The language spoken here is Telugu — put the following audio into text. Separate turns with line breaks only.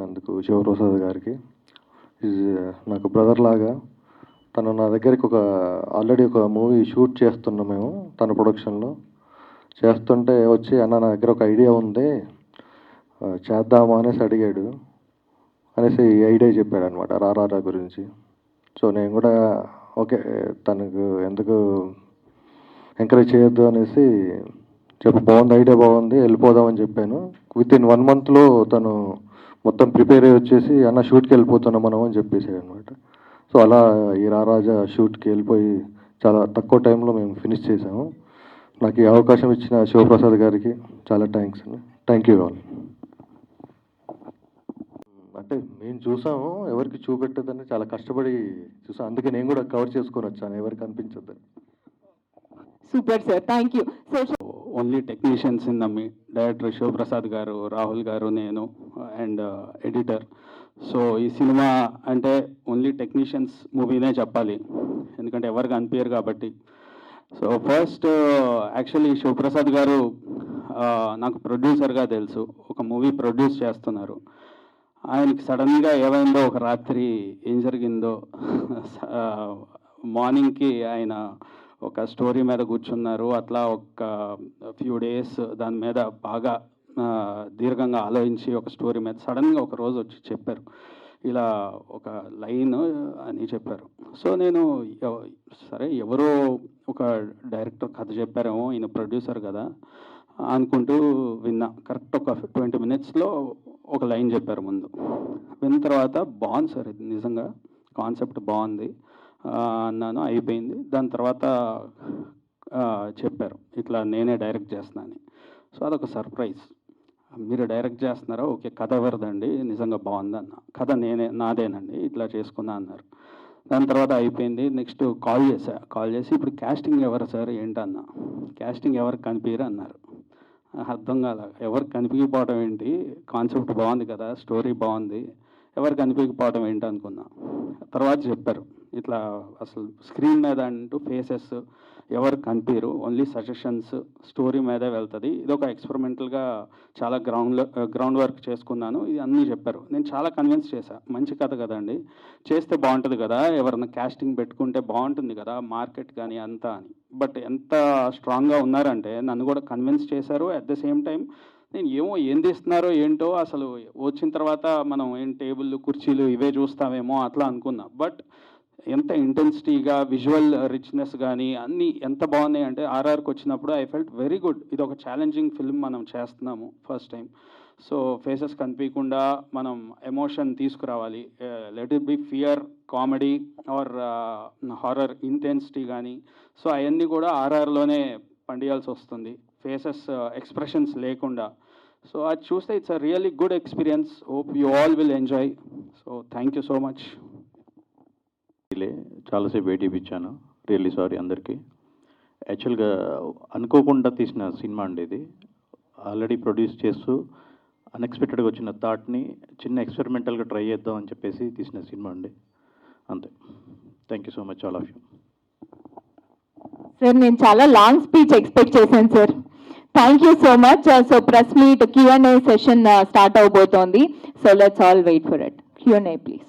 అందుకు శివప్రసాద్ గారికి నాకు బ్రదర్ లాగా. తను నా దగ్గరికి ఆల్రెడీ ఒక మూవీ షూట్ చేస్తున్నాం మేము తన ప్రొడక్షన్లో. చేస్తుంటే వచ్చి అన్న నా దగ్గర ఒక ఐడియా ఉంది చేద్దామా అనేసి అడిగాడు. అనేసి ఈ ఐడియా చెప్పాడు అనమాట రారా గురించి. సో నేను కూడా ఓకే తనకు ఎందుకు ఎంకరేజ్ చేయొద్దు అనేసి బాగుంది, ఐడియా బాగుంది, వెళ్ళిపోదామని చెప్పాను. వితిన్ 1 monthలో తను మొత్తం ప్రిపేర్ అయ్యి వచ్చేసి అన్న షూట్కి వెళ్ళిపోతున్నాం మనం అని చెప్పేసాడు అనమాట. సో అలా ఈ రారాజా షూట్కి వెళ్ళిపోయి చాలా తక్కువ టైంలో మేము ఫినిష్ చేసాము. నాకు ఈ అవకాశం ఇచ్చిన శివప్రసాద్ గారికి చాలా థ్యాంక్స్ అండి. Thank you all. అంటే మేము చూసాము, ఎవరికి చూపెట్టదని చాలా కష్టపడి చూసాం. అందుకే నేను కూడా కవర్ చేసుకొని వచ్చాను, ఎవరికి అనిపించద్దని.
Super sir, thank you.
Only technicians in the director Shivaprasad garu, Rahul garu, నేను అండ్ ఎడిటర్. సో ఈ సినిమా అంటే ఓన్లీ టెక్నీషియన్స్ మూవీనే చెప్పాలి, ఎందుకంటే ఎవరికి అనిపించరు కాబట్టి. సో ఫస్ట్ యాక్చువల్లీ శివప్రసాద్ గారు నాకు ప్రొడ్యూసర్గా తెలుసు, ఒక మూవీ ప్రొడ్యూస్ చేస్తున్నారు. ఆయనకి సడన్గా ఏమైందో ఒక రాత్రి ఏం జరిగిందో మార్నింగ్కి ఆయన ఒక స్టోరీ మీద కూర్చున్నారు. అట్లా ఒక ఫ్యూ డేస్ దాని మీద బాగా దీర్ఘంగా ఆలోచించి ఒక స్టోరీ మీద సడన్గా ఒక రోజు వచ్చి చెప్పారు, ఇలా ఒక లైన్ అని చెప్పారు. సో నేను సరే ఎవరో ఒక డైరెక్టర్ కథ చెప్పారేమో, ఈయన ప్రొడ్యూసర్ కదా అనుకుంటూ విన్నా. కరెక్ట్ ఒక 20 minutesలో ఒక లైన్ చెప్పారు ముందు. విన్న తర్వాత బాగుంది సార్, ఇది నిజంగా కాన్సెప్ట్ బాగుంది అన్నాను, అయిపోయింది. దాని తర్వాత చెప్పారు ఇట్లా నేనే డైరెక్ట్ చేస్తున్నాను. సో అదొక సర్ప్రైజ్. మీరు డైరెక్ట్ చేస్తున్నారా? ఓకే, కథ ఎవరిదండి? నిజంగా బాగుంది అన్న. కథ నాదేనండి, ఇట్లా చేసుకున్నా అన్నారు. దాని తర్వాత అయిపోయింది. నెక్స్ట్ కాల్ చేసి ఇప్పుడు క్యాస్టింగ్ ఎవరు సార్ ఏంటన్న? క్యాస్టింగ్ ఎవరికి కనిపించరు అన్నారు. అర్థం కాల, ఎవరికి కనిపించకపోవడం ఏంటి, కాన్సెప్ట్ బాగుంది కదా, స్టోరీ బాగుంది, ఎవరికి కనిపించకపోవడం ఏంటి అనుకున్నా. తర్వాత చెప్పారు ఇట్లా అసలు స్క్రీన్ మీద అంటూ ఫేసెస్ ఎవరు కనిపించరు, ఓన్లీ సజెషన్స్ స్టోరీ మీదే వెళ్తుంది. ఇది ఒక ఎక్స్పెరిమెంటల్గా చాలా గ్రౌండ్ వర్క్ చేసుకున్నాను, ఇది అన్నీ చెప్పారు. నేను చాలా కన్విన్స్ చేశా, మంచి కథ కదండి, చేస్తే బాగుంటుంది కదా, ఎవరన్నా క్యాస్టింగ్ పెట్టుకుంటే బాగుంటుంది కదా మార్కెట్ కానీ అంతా అని. బట్ ఎంత స్ట్రాంగ్గా ఉన్నారంటే నన్ను కూడా కన్విన్స్ చేశారు. అట్ ద సేమ్ టైం నేను ఏం తీస్తున్నారో ఏంటో, అసలు వచ్చిన తర్వాత మనం టేబుల్ కుర్చీలు ఇవే చూస్తామేమో అట్లా అనుకున్నా. బట్ ఎంత ఇంటెన్సిటీగా విజువల్ రిచ్నెస్ కానీ అన్నీ ఎంత బాగున్నాయి అంటే ఆర్ఆర్కి వచ్చినప్పుడు ఐ ఫెల్ట్ వెరీ గుడ్. ఇది ఒక ఛాలెంజింగ్ ఫిల్మ్ మనం చేస్తున్నాము ఫస్ట్ టైం. సో ఫేసెస్ కనిపించకుండా మనం ఎమోషన్ తీసుకురావాలి. Let it be fear, comedy or horror intensity కానీ. సో అవన్నీ కూడా ఆర్ఆర్లోనే పండియాల్సి వస్తుంది, ఫేసెస్ ఎక్స్ప్రెషన్స్ లేకుండా. సో అది చూస్తే it's a really good experience. Hope you all will enjoy. So thank you so much.
చాలాసేపు వెయిట్ ఇప్పించాను, రియల్లీ సారీ అందరికీ. యాక్చువల్గా అనుకోకుండా తీసిన సినిమా అండి ఇది. ఆల్రెడీ ప్రొడ్యూస్ చేస్తూ అన్ఎక్స్పెక్టెడ్గా వచ్చిన థాట్ని చిన్న ఎక్స్పెరిమెంటల్గా ట్రై చేద్దాం అని చెప్పేసి తీసిన సినిమా అండి, అంతే. Thank you so much all of you.
Sir నేను చాలా లాంగ్ స్పీచ్ ఎక్స్పెక్ట్ చేశాను sir. Thank you so much. So press meet Q&A session start అవబోతోంది. So let's all wait for it. Q&A please.